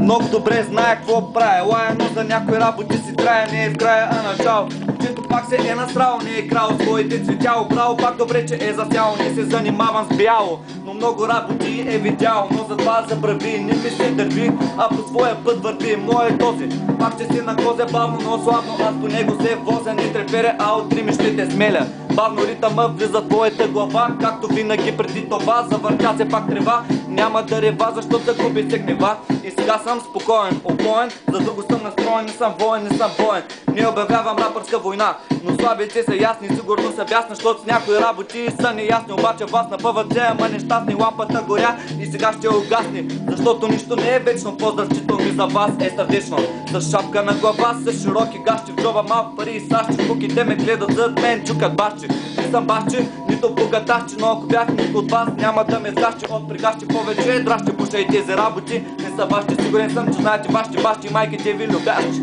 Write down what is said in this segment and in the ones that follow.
Много добре знае какво прави. Лаяно за някои работи си трае, не е в края, а начало. Често пак се е насрал, не е крал своите цветяло. Право пак добре, че е засяло, не се занимавам с бяло. Но много работи е видял, но затова забрави. Не ми се дърви, а по своя път върви. Мой е този, пак ще си на козе бавно, но слабно. Аз по него се возя, не треперя, а от рими ще те смеля. Бавно ритъма влиза в твоята глава, както винаги преди това. Завъртя се пак трева, няма да рева, защото загуби се гнева. И сега съм спокоен, опоен, за друго съм настроен. Не съм воен, не съм воен, не обявявам рапърска война. Но слабите са ясни, сигурно са бясни, защото с някои работи са неясни. Обаче вас напъват се, ама нещастни, лампата горя и сега ще угасни. Защото нищо не е вечно, поздравчето ми за вас е сърдечно. С шапка на глава, с широки гащи в джоба, малко пари и сащи. Куките ме гледат зад мен, чукат бащи. Не съм бащи, нито богатащи, но ако бях никой от вас, няма да ме сгащи. От пригащи повече дращи, пушай тези работи не са вашите. Сигурен съм, че знаете вашите бащи и майките ви любящи.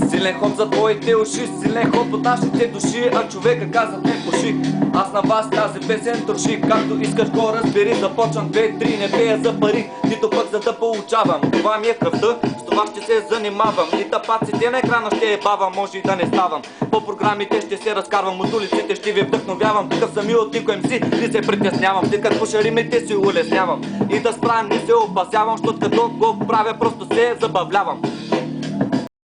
Силен ход за твоите уши, силен ход от нашите души, а човека казват не пуши. Аз на вас тази песен троши, както искаш го разбери. Започвам 2-3, не пея за пари, нито пък за да получавам. Това ми е кръвта, с това ще се занимавам. И тапаците на екрана ще е бавам, може и да не ставам. По програмите ще се разкарвам, от улиците ще ви вдъхновявам. Такъв съм и от никой МС, не се притеснявам. Тъй като пуша римите си улеснявам. И да справям не се опасявам, защото като го правя просто се забавлявам.